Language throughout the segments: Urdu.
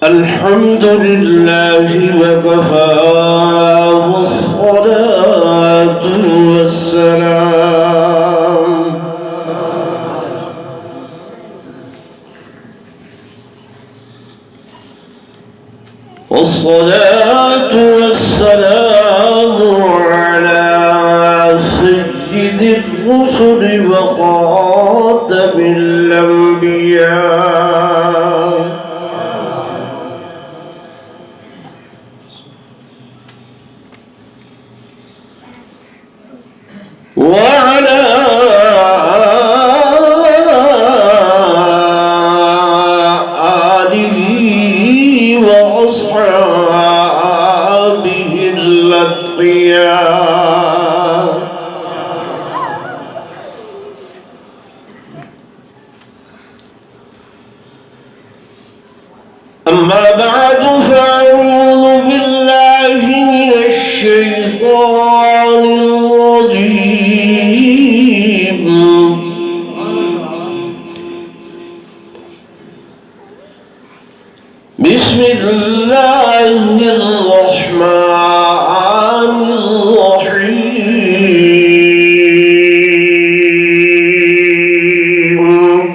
الحمد لله وكفى والصلاة والسلام على سيد الرسل وخاتم الأنبياء وعلى آله وأصحابه الأتقياء أما بعد فأعوذ بالله من الشيطان الرجيم بسم الله الرحمن الرحيم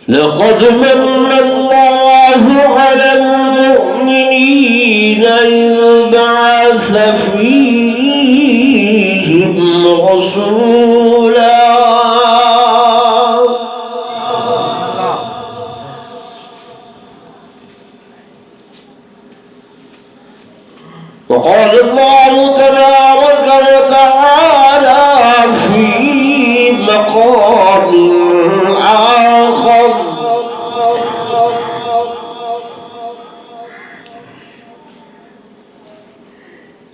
لقد من الله على المؤمنين إذ بعث فيهم رسولا وقال الله تبارك وتعالى في مقام آخر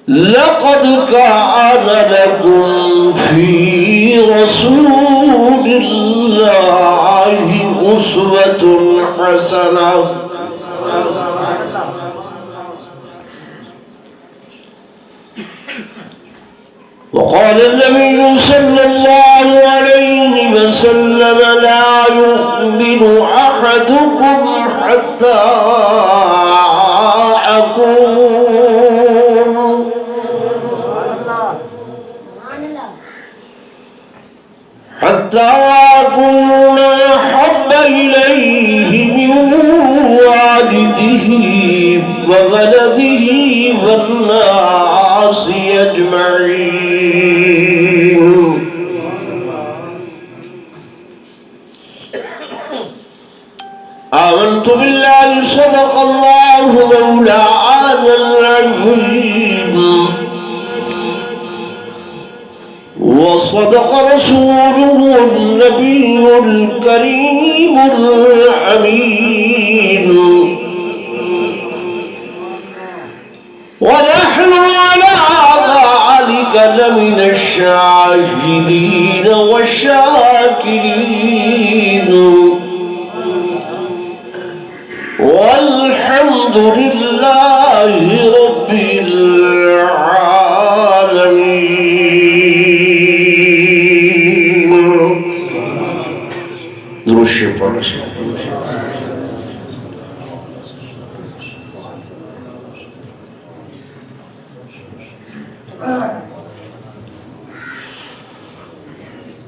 لقد كان لكم في رسول الله أسوة حسنة وقال النبي صلى الله عليه وسلم لا يؤمن أحدكم حتى أكون أحب إليه من والده وولده والناس أجمعين آمنت بالله صدق الله مولانا العظيم وصدق رسوله النبي الكريم الأمين ونحن على ذلك لمن الشاهدين والشاكرين والحمد لله رب العالمين. درود شریف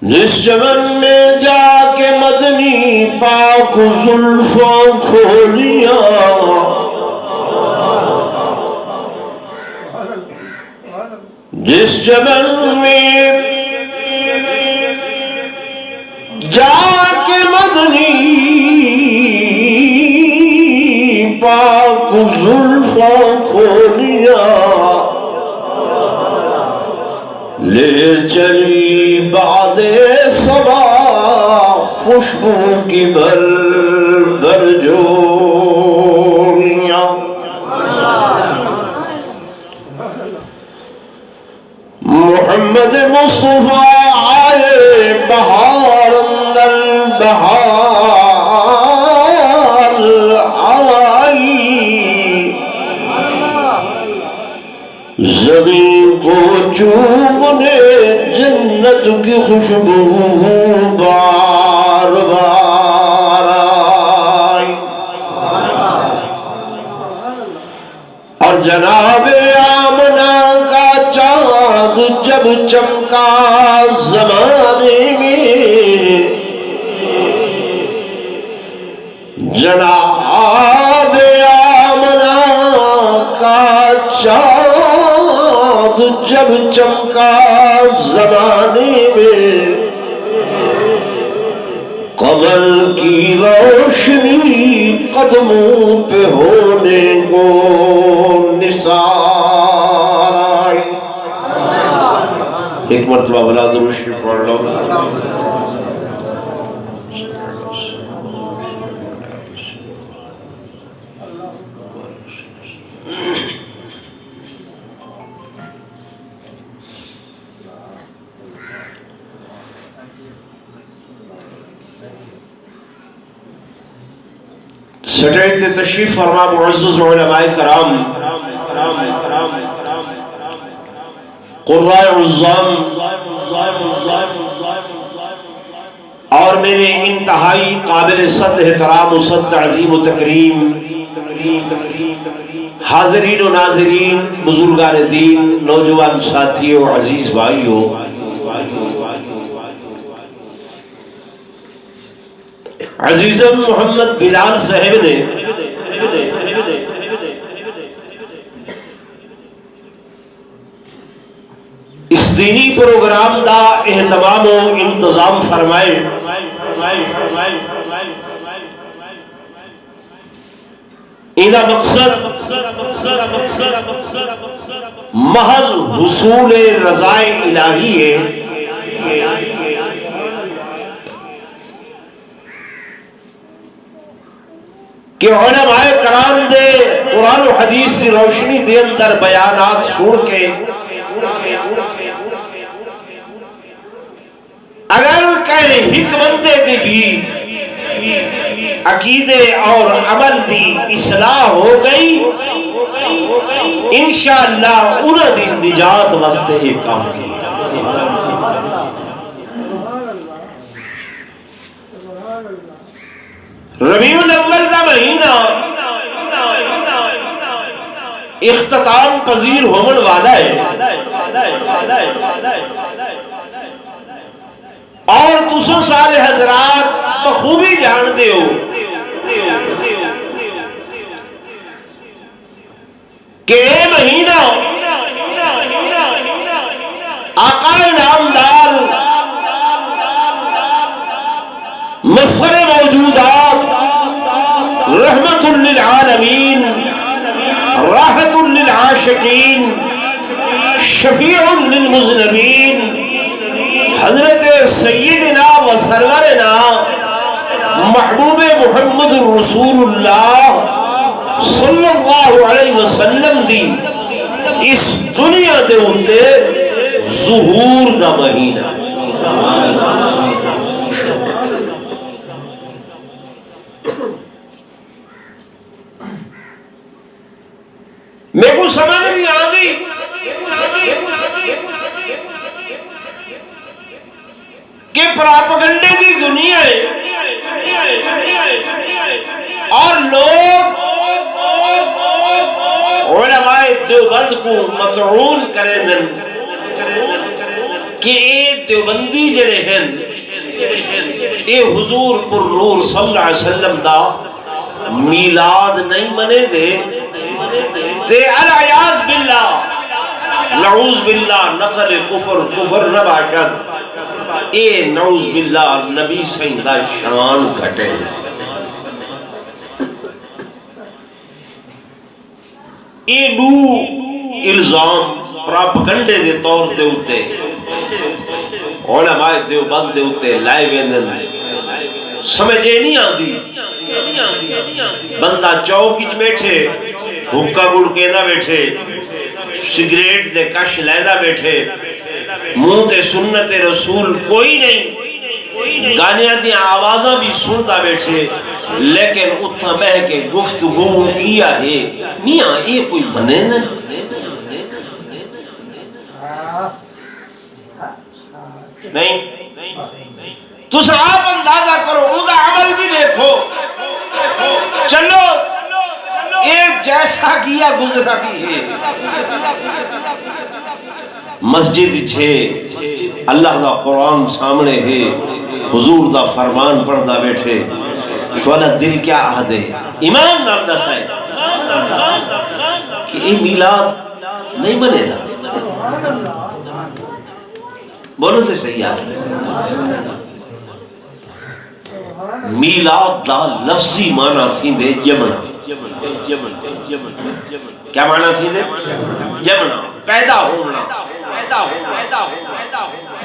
جس چمن میں جا کے مدنی پاک زلفوں کھولیا جس چمن میں جا کے مدنی پاک زلفوں کھولیا لے چلی بعد صبا خوشبو کی بھر بھر جولیاں محمد مصطفیٰ آئے بہار اندر بہار آئی زمین کو چومنے جنت کی خوشبو بار بار آئی، اور جناب آمنہ کا چاند جب چمکا زمانے میں، جناب آمنہ کا چاند جب چمکا زمانے میں، قمر کی روشنی قدموں پہ ہونے کو نثار آئی۔ ایک مرتبہ بلا درود شریف پڑھ لو۔ سٹیج تے تشریف فرما معزز علماء کرام، قراء عظام، اور میرے انتہائی قابل صد احترام و صد تعظیم و تکریم حاضرین و ناظرین، بزرگان دین، نوجوان ساتھیوں، عزیز بھائیوں، عزیزم محمد بلال صاحب نے اس دینی پروگرام دا اہتمام و انتظام فرمائے۔ اینا مقصد محض حصول رضائے الہی ہے کہ علماء کرام دے قرآن و حدیث دی روشنی دے اندر بیانات سن کے اگر کہیں حکمت دی بھی عقیدے اور عمل دی اصلاح ہو گئی، انشاءاللہ انہاں دی نجات واسطے ہی کافی ہے۔ ربیع الاول کا مہینہ اختتام پذیر ہومن والا ہے، اور تسوں سارے حضرات بخوبی جان دے ہو کہ اے مہینہ آقا نامدار مفخر موجودات، رحمت للعالمین، راحت للعاشقین، شفیع للمذنبین، حضرت سیدنا و سرورنا محبوب محمد رسول اللہ صلی اللہ علیہ وسلم دی اس دنیا دے اندے ظہور دا مہینہ۔ میں کو سمجھ نہیں آگئی کہ پراپگنڈے دی دنیا ہے اور لوگ علماء دیوبند کو مطعون کریں دن کہ اے دیوبندی جڑے ہیں اے حضور پر نور صلی اللہ علیہ وسلم دا میلاد نہیں منے دے تے العیاذ باللہ، نعوذ باللہ، نقل کفر نہ باشد، اے نعوذ باللہ نبی سیندہ شان گھٹے۔ اے دو الزام پراپگنڈے دے طور دے ہوتے علماء دیوبند دے ہوتے لائے ویندن، سمجھے نہیں آندی۔ بندہ چوک وچ بیٹھے، حکا گڑ کیندا بیٹھے، سگریٹ دے کش لیندہ بیٹھے، منہ تے سنت رسول کوئی نہیں، گانیاں دی آوازاں بھی سنتا بیٹھے، لیکن اتھا بہ کے گفتگو کیا ہے میاں یہ کوئی بنے نہیں۔ نہیں تس آپ اندازہ کرو ان کا عمل بھی دیکھو چلو ایک جیسا کیا گزرا بھی ہے مسجد چھے اللہ دا قرآن سامنے ہے حضور دا فرمان پڑھدا بیٹھے تو اللہ دل کیا آہدے ایمان نال دسائے کہ یہ میلاد نہیں بنے دا بولو سے صحیح آتا میلاد دا لفظی معنی تھی دے جمنا کیا معنی تھی دے جمنا پیدا ہونا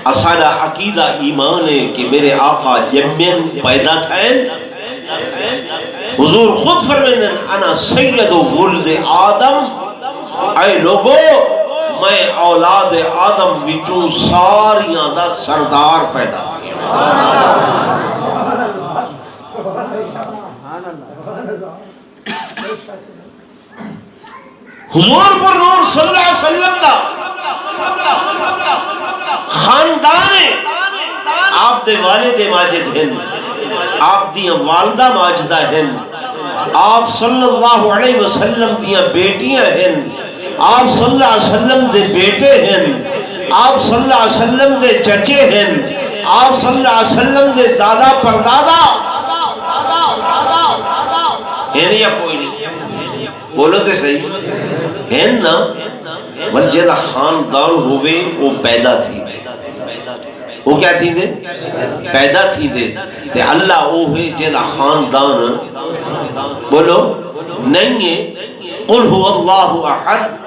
اسارا عقیدہ ایمان ہے کہ میرے آقا جمین پیدا تھے حضور خود فرمائیں انا سید ولد آدم اے لوگو میں اولاد آدم وچوں ساریاں دا سردار پیدا تھا حضور پر نور صلی اللہ علیہ وسلم دا خاندان آپ دے والد ماجد ہیں آپ دیاں والدہ ماجدہ ہیں آپ صلی اللہ علیہ وسلم دیاں بیٹیاں ہیں آپ صلی اللہ علیہ وسلم دے بیٹے ہیں آپ صلی اللہ علیہ وسلم دے چچے ہیں آپ صلی اللہ علیہ وسلم دے دادا پردادا ہیں یا کوئی نہیں بولو تے صحیح ہیں نا بل جیدہ خاندان ہوئے وہ پیدا تھی دے وہ کیا تھی دے پیدا تھی دے تے اللہ وہ ہے جیدہ خاندان بولو نہیں ہے قل هو اللہ احد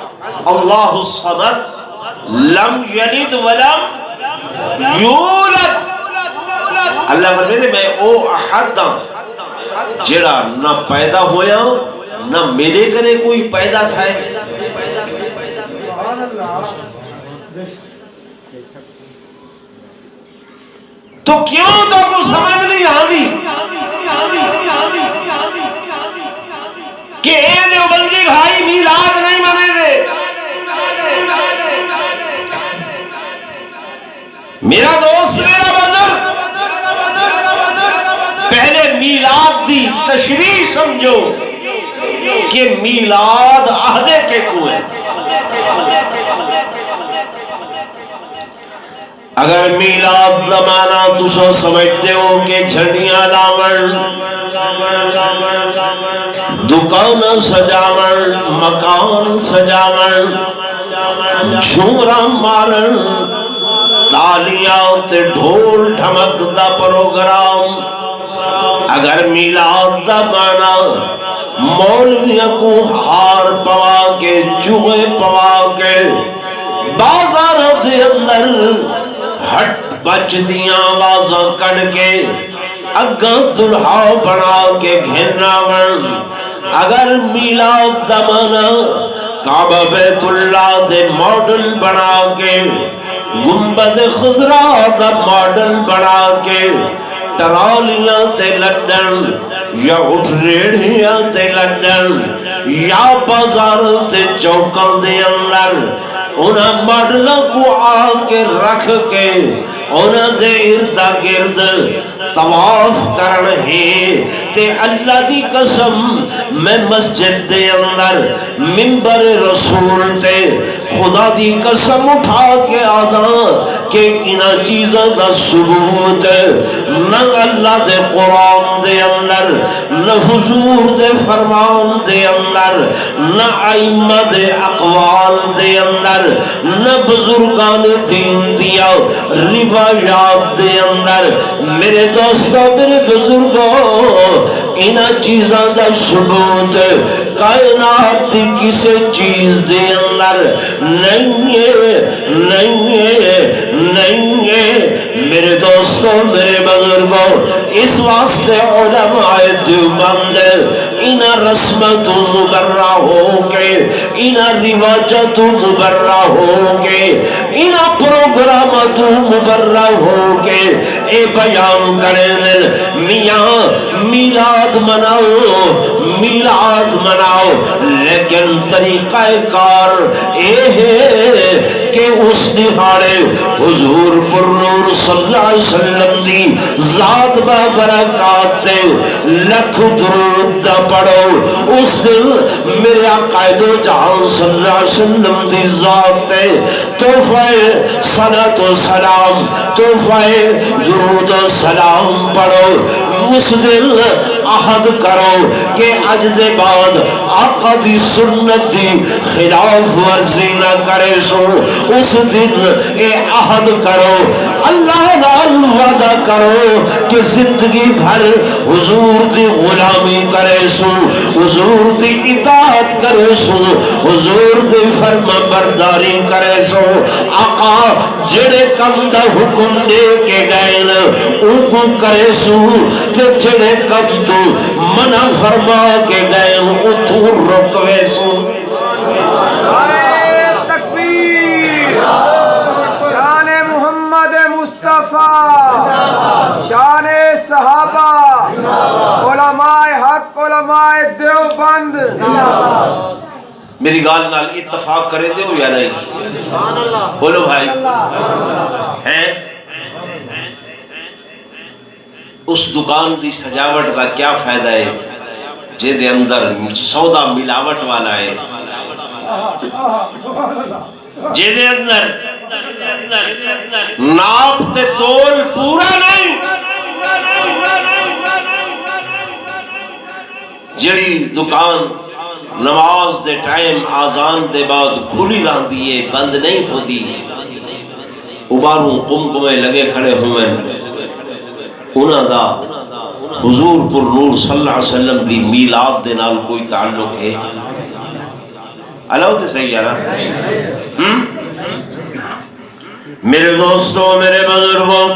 اللہ الصمد لم یلد ولم یولد اللہ فرمائے میں او احد جیڑا نہ پیدا ہویا نہ میرے کرے کوئی پیدا تھا تو کیوں تو کو سمجھ نہیں آدھی کہ اے دیوبندی بھائی میلاد نہیں منے دے میرا دوست میرا بزرگ پہلے میلاد دی تشریح سمجھو کہ میلاد عہدے کے کوئے اگر میلاد زمانہ تسو سمجھتے ہو کہ جھنڈیاں لاون دکان سجاون مکان سجاون جھومرا مارن تالیاں تے ڈھول ڈھمک دا پروگرام اگر میلاد دا معنی مولویوں کو ہار پوا کے چوہے پوا کے بازار دے اندر ہٹ بچ دیاں آوازاں کڑ کے اگاں دلہا بنا کے گھناون اگر میلاد دا معنی کعبہ بیت اللہ دے ماڈل بنا کے گنبد خضرا دا ماڈل بنا کے ٹرالیاں تے لڈن یا اٹھ ریڑھیاں تے لڈن یا بازار تے چوکاں دے اندر انہاں ماڈلوں کو آ کے رکھ کے انہاں دے اردا گرد طواف کرن ہے تے اللہ دی قسم میں مسجد دے اندر منبر رسول تے خدا دی قسم اٹھا کے آدھا کہ انہاں چیزاں دا ثبوت نہ اللہ دے قرآن دے اندر نہ حضور دے فرمان دے اندر نہ ائمہ دے اقوال دے اندر نہ بزرگان دین دیا روایات دے اندر میرے دوستو میرے بزرگوں انہاں چیزاں دا ثبوت کائنات دی کسے چیز دے اندر نہیں ہے میرے دوستو میرے بزرگوں اس واسطے علماء دیوبند انہاں رسمت مبرہ ہو کے انہاں رواجت مبرہ ہو کے انہاں پروگرامات مبرہ ہو کے اے بیان کریں میاں میلاد مناؤ لیکن طریقہ کار اے ہے کہ اس نہاڑے حضور پر نور صلی اللہ علیہ وسلم دی ذات با برکات تے لکھ درود دا پڑھو اس دن میرے قائد و جہاں صلی اللہ علیہ وسلم دی ذات تے تحفہ صلاۃ و سلام تحفہ درود و سلام پڑھو اس دن عہد کرو کہ اج دے بعد آقا دی سنت دی خلاف ورزی نہ کرے سو اس دن اے عہد کرو اللہ نال وعدہ کرو کہ زندگی بھر حضور دی غلامی کرے سو حضور دی اطاعت کرے سو حضور دی فرما برداری کرے سو آقا جڑے کم دا حکم دے کے گئے ان کو کرے سو تے جڑے کم تو منع فرما کے گئے اتھو رکوے سو تکبیر شان محمد مصطفیٰ شان صحابہ علماء حق علماء دیوبند میری گال نال اتفاق کرے دے ہو یا نہیں بولو بھائی ہیں اس دکان دی سجاوٹ کا کیا فائدہ ہے جے دے اندر سودا ملاوٹ والا ہے جے دے اندر ناپ تے تول پورا نہیں جڑی دکان نماز دے ٹائم آزان دے بعد کھلی رہن دیئے بند نہیں ہو دی اباروں قمقمے لگے کھڑے ہوئے انہاں دا حضور پر نور صلی اللہ علیہ وسلم دی میلاد دے نال کوئی تعلق ہے اللہ تے صحیح ہے نا میرے دوستوں میرے بزرگوں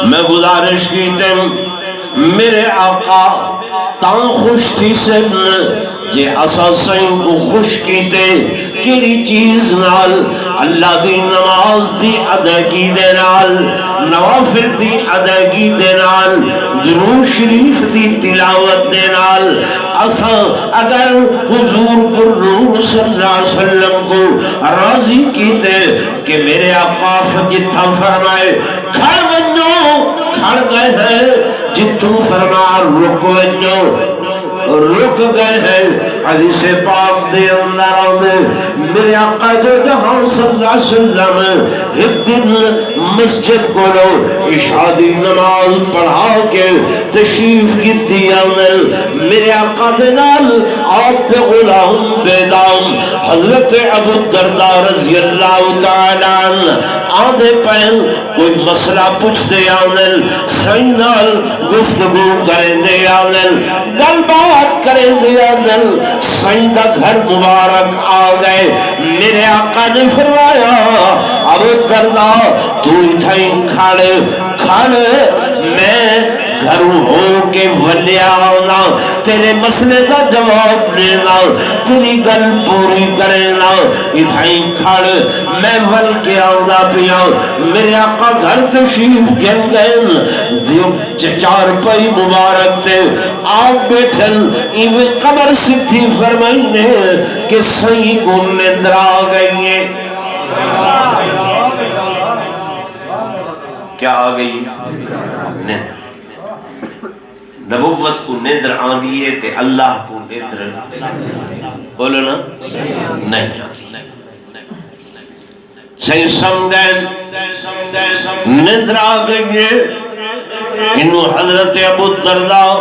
میں گزارش کیتے میرے آقا تاں خوش تھی سے جے اساسیں کو خوش کیتے کیڑی چیز نال اللہ دی نماز دی ادائیگی دے نال نوافل دی ادائیگی دے نال درود شریف دی تلاوت دے نال اساں اگر حضور پر نور صلی اللہ علیہ وسلم کو راضی کیتے کہ میرے آقا جتھا فرمائے کھڑ ونجو کھڑ گئے ہیں جتھوں فرمائے رک ونجو رک گئے ہیں حدیث پاک دے اندر میرے آقا جو جہاں صلی اللہ علیہ وسلم ایک دن مسجد کو لو عشاء دی نماز پڑھا کے تشریف کی دیا میرے آقا دے نال آپ دے غلام بے دام حضرت ابوالدرداء رضی اللہ تعالیٰ آدھے پہن کوئی مسئلہ پوچھ دے آنل سائن نال گفتگو کریں دے آنل گل بات کریں دے آنل سائن دا گھر مبارک آ گئے میرے آقا نے فرمایا ابوالدرداء تو اتھائی کھڑے میں گھروں ہو کے ولیا ہونا تیرے مسئلے دا جواب دینا تیری گل پوری کرنا اتھائی کھڑ میں ول کے آنا پیا میرے آقا گھر تشریف گن گئے چار پائی مبارک تے آپ بیٹھن ایوے قبر ستھی فرمائنے کہ صحیح کو نندر آ گئی ہے کیا آ گئی نندر نبوت کو نیندر آن دیئے تے اللہ کو نیندر بولو نا نہیں آن دیئے صحیح سمجھیں نیندر آگئے انہوں حضرت ابوالدرداء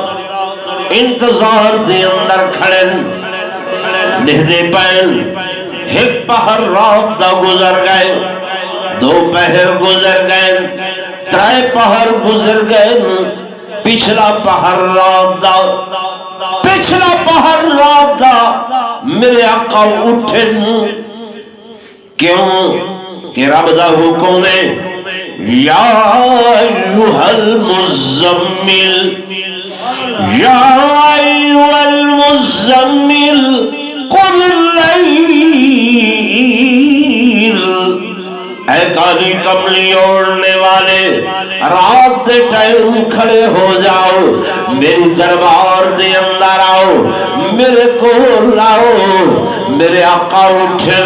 انتظار دے اندر کھڑن نہدے پہن ایک پہر رات دا گزر گئے دو پہر گزر گئے ترائے پہر گزر گئے پچھلا پہر رات دا میرے آقا اٹھن کیوں کہ رب دا حکم ہے یا ایوہ المزمل یا ایوہ المزمل قم اللیل اے کالی کملی اوڑھنے والے رات دے ٹائم کھڑے ہو جاؤ، میری دربار دے اندر آؤ، میرے کو لاؤ۔ میرے آقا اٹھے،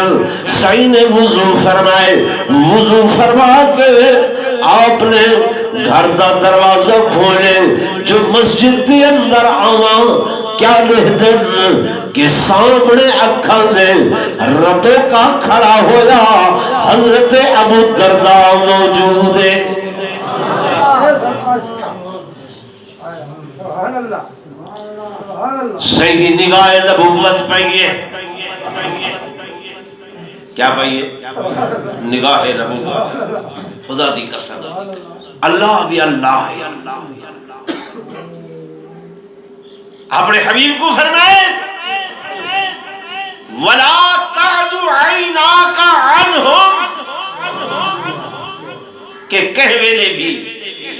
سعی نے وضو فرمائے، وضو فرما کے آپ نے گھر دا دروازہ کھولے، جو مسجد دے اندر آواں کیا لہ دن کہ سامنے اکھاں دے رتوں کا کھڑا ہویا حضرت ابو درداء موجود ہے۔ سیدھی نگاہ نبوت پائیے، کیا پائیے؟ نگاہ نبوت۔ خدا دی قسم، اللہ بھی اللہ ہے۔ اپنے حبیب کو فرمائے وَلَا تَعْدُ عَيْنَاكَ عَنْهُمْ، کہ کہہ ویلے بھی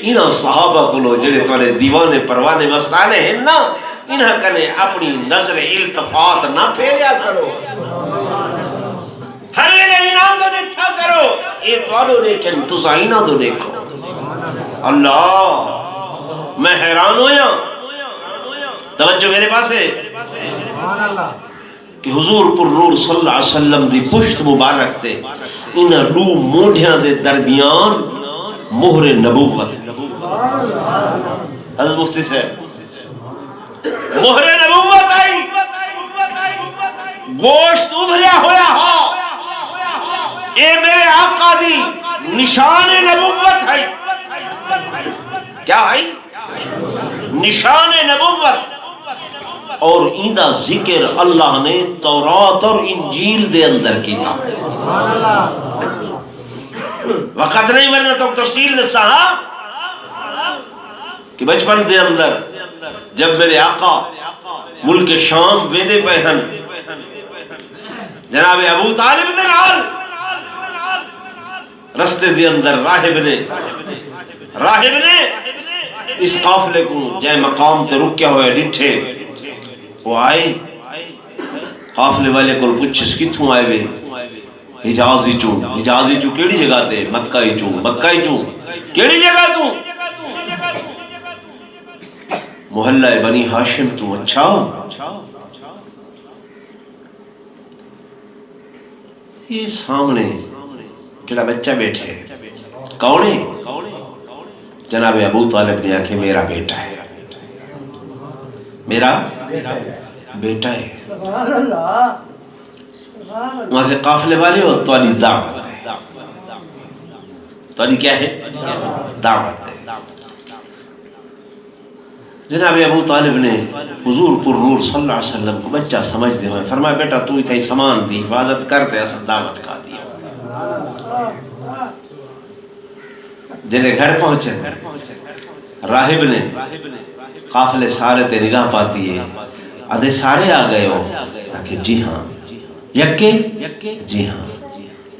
انہاں صحابہ کو لو جڑے تھوڑے دیوانے پروانے مستانے ہیں نا، انہاں کنے اپنی نظر التفات نہ پھیریا کرو، ہر ویلے انہاں تو نٹھا کرو، اے توالو لیکن تسا انہاں تو دیکھو۔ اللہ، میں حیران ہویا، توجہ میرے پاس ہے کہ حضور پر نور صلی اللہ علیہ وسلم دی پشت مبارک تے انہاں دو موڈیاں دے درمیان مہر نبوت، حضرت مفتی سے مہر نبوت آئی، گوشت ابھریا ہویا ہو، اے میرے آقا دی نشان نبوت ہے۔ کیا ہے؟ نشان نبوت۔ اور ایندہ ذکر اللہ نے تورات اور انجیل دے اندر کیتا، وقت نہیں ورنہ تو تفصیل نے سہا کہ بچپن دے اندر جب میرے آقا ملک شام ویدے پہن جناب ابو طالب دے نال رستے دے اندر راہب نے اس قافلے کو جائے مقام تے رکیا ہوئے ڈٹھے، وہ آئے قافلے والے کو پوچھس کتھوں آئے وے؟ حجاز ہی چوں کیڑی جگہ تے؟ مکہ ہی چوں کیڑی جگہ تو؟ محلہ بنی ہاشم تو؟ اچھا، یہ سامنے جڑا بچہ بیٹھے کون ہے؟ جناب ابو طالب نے آکھے میرا بیٹا ہے، میرا بیٹا ہے۔ وہاں کے قافلے والے ہو، توالی دعوت ہے، توالی کیا ہے؟ دعوت ہے۔ جناب ابو طالب نے حضور پر نور صلی اللہ علیہ وسلم کو بچہ سمجھتے ہوئے فرمایا بیٹا تو ہی سامان دی حفاظت کرتے ایسا دعوت کا دیا۔ جنہیں گھر پہنچے راہب نے قافلے سارے تے نگاہ پاتی ہے، آدھے سارے آ گئے ہو؟ کہ جی ہاں۔ یکے؟ جی ہاں۔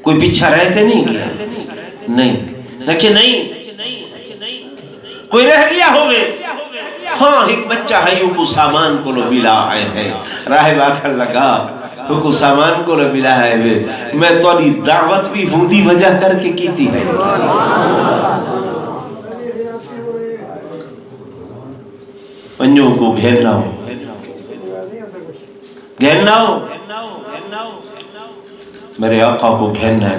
کوئی پیچھا رہتے نہیں کیا؟ نہیں۔ رکھے نہیں؟ کوئی رہ گیا ہوگے؟ ہاں ایک بچہ ہے کو سامان کو لو بلا آئے ہیں۔ راہب آکھر لگا کو سامان کو لو بلا آئے ہیں، میں توڑی دعوت بھی ہودی وجہ کر کے کی تھی ہے۔ پنجوں کو گھیرنا ہو، گھیرنا ہو، میرے آقا کو گھیرنا ہے۔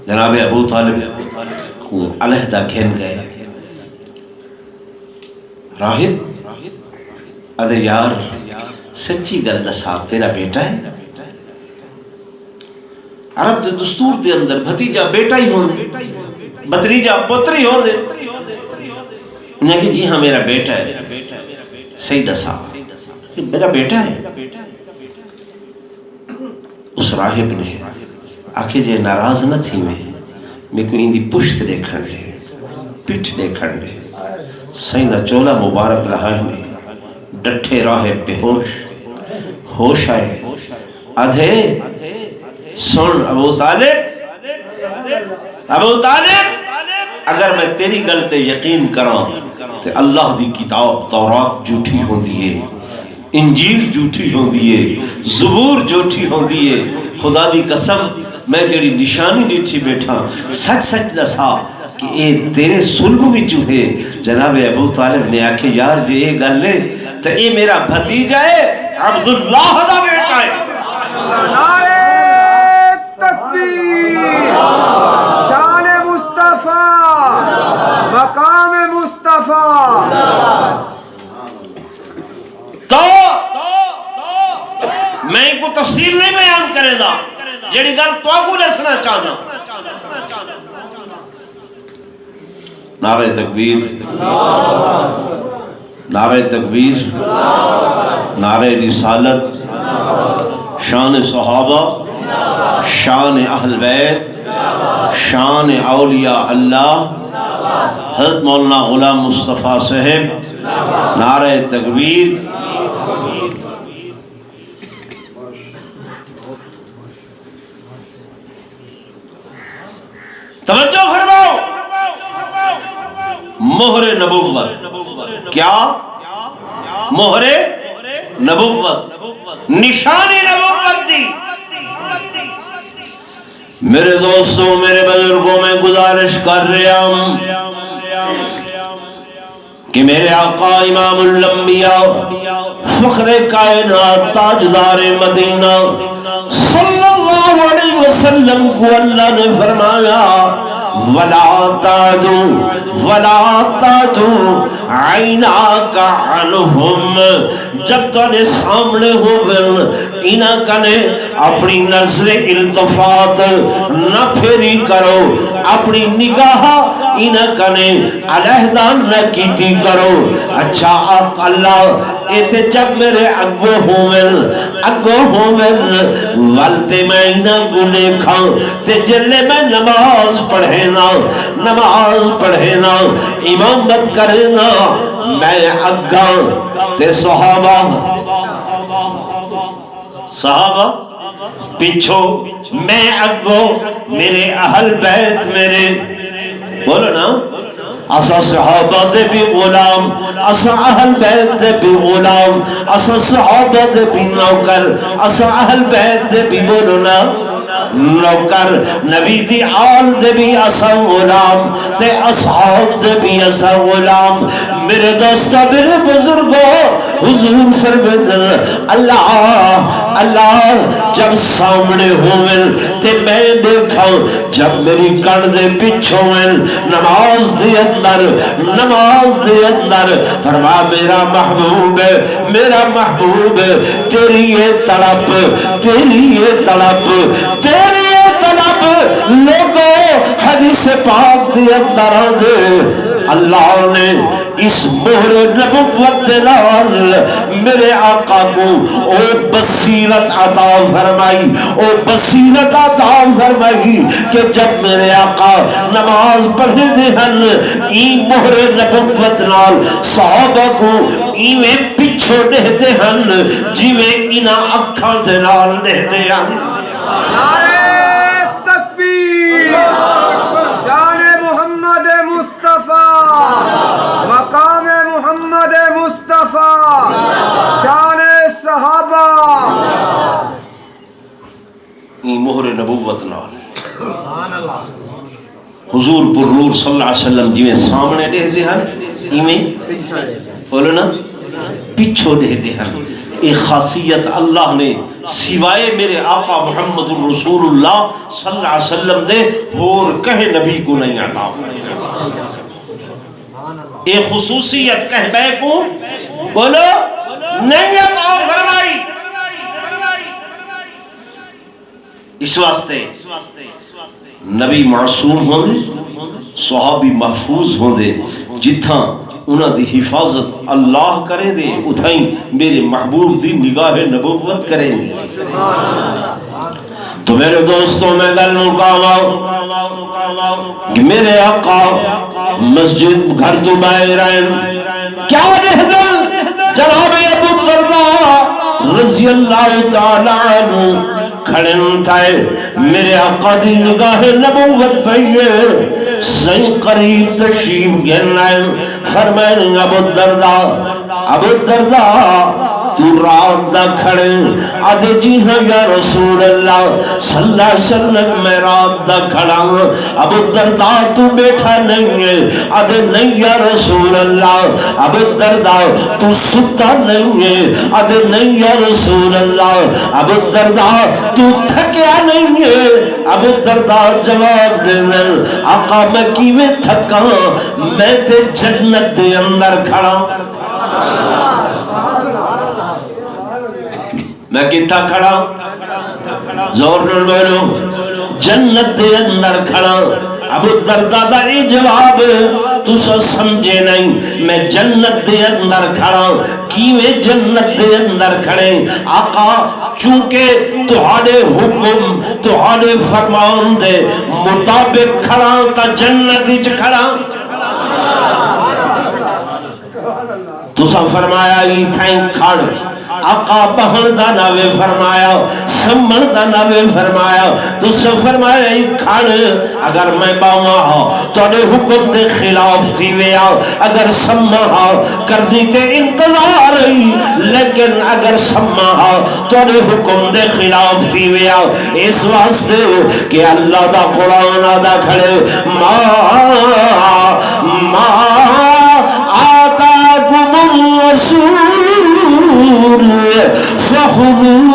جناب ابو طالب کو علیحدہ گھین گئے۔ راہب ادھے یار سچی گل دسا تیرا بیٹا ہے؟ عرب دے دستور دے اندر بھتیجا بیٹا ہی ہوندے، بتریجا پتری ہوندے۔ انہیں کہ جی ہاں میرا بیٹا ہے۔ صحیح دسا میرا بیٹا ہے؟ اس راہب نے آکھے جے ناراض نہ تھی میں کو اندی پشت دیکھن دے، پٹھ دیکھن دے۔ صحیح دا چولا مبارک لہائے میں ڈٹھے راہب بے ہوش، ہوش آئے۔ آدھے سن ابو طالب اگر میں تیری گل تے یقین کراں تے اللہ دی کتاب تورات جھوٹی ہوندی ہے، انجیل جھوٹی ہوندی ہے، زبور جھوٹی ہوندی ہے۔ خدا دی قسم میں جڑی نشانی ڈٹھی بیٹھا سچ سچ دسا کہ اے تیرے سلب وچ ہے. جناب ابو طالب نے آکھے یار جے یہ گل ہے تو اے میرا بھتیجا ہے عبداللہ دا بیٹا ہے. نعرہ تکبیر، شان مصطفیٰ، مقام مصطفیٰ. تو میں کو تفصیل نہیں بیان کرے دا جڑی گل تو کو دسنا چاہنا. نعرہ تکبیر، نعرہ تکبیر، نعرہ رسالت، شان صحابہ، شان اہل بیت، شان اولیاء اللہ، حضرت مولانا غلام مصطفیٰ صاحب. نعرہ تکبیر. توجہ فرماؤ، مہر نبوت. کیا مہر نبوت، نشانی نبوت دی. میرے دوستوں، میرے بزرگوں، میں گزارش کر رہا ہوں کہ میرے آقا امام الانبیاء، فخر کائنات، تاجدار مدینہ صلی اللہ علیہ وسلم کو اللہ نے فرمایا وَلَا تَعْدُ عَيْنَاكَ عَنْهُمْ. جب تو نے سامنے ہو گئے انہاں کنے اپنی نظر التفات نہ پھیری کرو، اپنی نگاہ انہاں کنے علیحدہ نہ کیتی کرو. اچھا آپ اللہ ایتے جب میرے اگو ہومن والتے میں انہاں کو دیکھا تے جلے میں نماز پڑھے نا امامت کرے نا، میں اگاں تے صحابہ پچھو، میں اگو میرے اہل بیت، میرے بولو نا اسا صحابہ دے بھی غلام، اسا اہل بیت دے بھی غلام، اسا صحابہ دے بھی نوکر، اسا اہل بیت دے بھی بولو نا نوکر، نبی دی آل دے بھی اسا غلام تے اصحاب دے بھی اسا غلام. میرے دوستا، میرے بزرگوں، حضور فرمائے اللہ جب سامنے ہوئن تے میں دیکھا جب میری کڑ دے پیچھوں نماز دے اندر فرما میرا محبوب تیری یہ طلب لوگوں حدیث پاک دے اندر دے اللہ نے اس مہر نبوت نال میرے آقا کو او بصیرت عطا فرمائی کہ جب میرے آقا نماز پڑھے دے ہن ای مہر نبوت نال صحابہ کو ایویں پچھو دہتے ہن جیویں انہاں اکھاں دے نال دہتے ہن. نعرہ تکبیر، شان محمد مصطفیٰ، مقام محمد مصطفیٰ، شان صحابہ. ای مہر نبوت نال حضور پر نور صلی اللہ علیہ وسلم جی میں سامنے دے دے ہن ایویں بولو نا پیچھو دے دے ہن. ایک خاصیت اللہ نے سوائے میرے آقا محمد الرسول اللہ صلی اللہ علیہ وسلم دے اور کہے نبی کو نہیں عطا فرمائی. ایک خصوصیت کہہ بے کو بولو نہیں عطا فرمائی. اس واسطے نبی معصوم ہوں دے، صحابی محفوظ ہوں دے، جتھاں انہاں دی حفاظت اللہ کرے دے اتھائیں میرے محبوب دی نگاہ نبوت کرے دی. تو میرے دوستوں میں گل مکاوا کہ میرے آقا مسجد گھر تو باہر آئیں کیا دہ دل جناب ابو الدرداء رضی اللہ تعالی عنہ کھڑن تھائے. میرے آقا دی نگاہ نبوت پہیے سائیں قریب تشریف گن آئے فرمائیں ابو الدرداء تو رات دا کھڑے آدھے جی ہاں یا رسول اللہ صلی اللہ علیہ وسلم میں رات دا کھڑا ہوں ابو درداء تو بیٹھا نہیں ہے آدھے نہیں یا رسول اللہ ابو درداء تو ستا نہیں ہے آدھے نہیں یا رسول اللہ ابو درداء تو تھکیا نہیں ہے ابو درداء جواب دینا آقا میں کیویں تھکا میں تے جنت دے اندر کھڑا میں کتا کھڑا زور نہ بولو جنت دے اندر کھڑا ابو درداء دا یہ جواب تو سمجھے نہیں میں جنت دے اندر کھڑا کیویں جنت دے اندر کھڑے آقا چونکہ تہاڈے حکم تہاڈے فرمان دے مطابق کھڑا تا جنت وچ کھڑا تسا فرمایا ای تھائیں کھڑ آقا بہن دا ناوے فرمایا سمن دا ناوے فرمایا تو سے فرمایا ای کھڑ اگر میں باواں ہاں توڑے حکم دے خلاف تھی ویا اگر سمہ ہاں کرنی تے انتظار ہی لیکن اگر سمہ ہاں توڑے حکم دے خلاف تھی ویا اس واسطے کہ اللہ دا قرآن آدھا کھڑے ما آتاکم الرسول فخذوه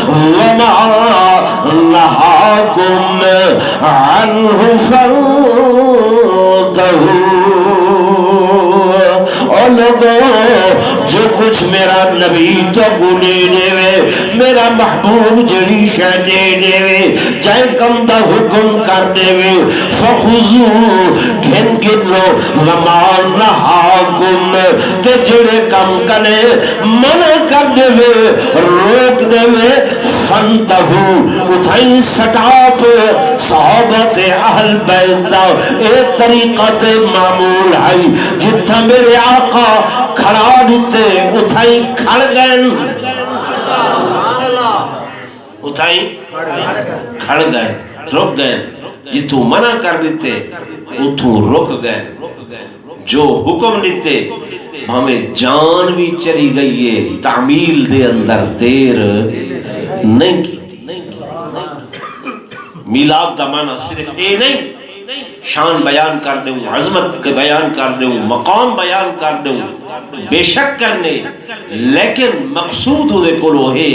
وما نهاكم عنه فانتهوا اور لوگوں جو کچھ میرا نبی تو گلے دے وے میرا محبوب جڑی شہ دے دے وے جائے کم دا حکم کر دے وے فخذو گھن گن لو وما نہاکم تے جڑے کم کنے منع کر دے وے روک دے وے فانتہو اتھائیں سٹاپ صحابہ تے اہل بیت دا اے طریقہ تے معمول ہے جتھا میرے آقا کھڑا دیتے اتھائی کھڑ گئے اتھائی کھڑ گئے رک گئے جتو منع کر دیتے اتھو رک گئے جو حکم دیتے ہمیں جان بھی چلی گئی ہے تعمیل دے اندر دیر نہیں کی میلاد دا معنی صرف اے نہیں شان بیان کر دوں عظمت کے بیان کر دوں مقام بیان کر دوں بے شک کرنے لیکن مقصود دے کولو ہے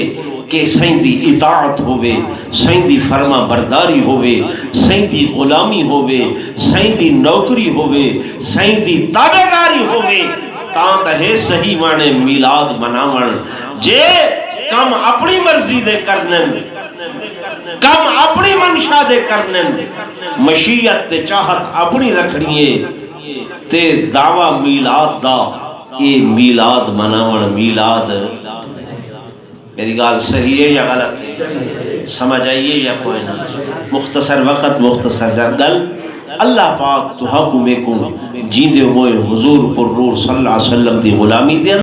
کہ سیندی اطاعت ہوئے سیندی فرما برداری ہوئے سیندی غلامی ہوئے سیندی نوکری ہوئے سیندی تابعداری ہوئے تاں تہے صحیح مانے میلاد مناون جے کم اپنی مرضی دے کرنن کم اپنی منشا دے کرنن مشیت تے چاہت اپنی رکھنیے تے دعویٰ میلاد دا اے میلاد مناون میلاد میری گال صحیح ہے یا غلط ہے سمجھ آئیے یا کوئی نہ مختصر وقت مختصر گل اللہ پاک تو حکم کو جیندے ہوئے حضور پر نور صلی اللہ علیہ وسلم دی غلامی دے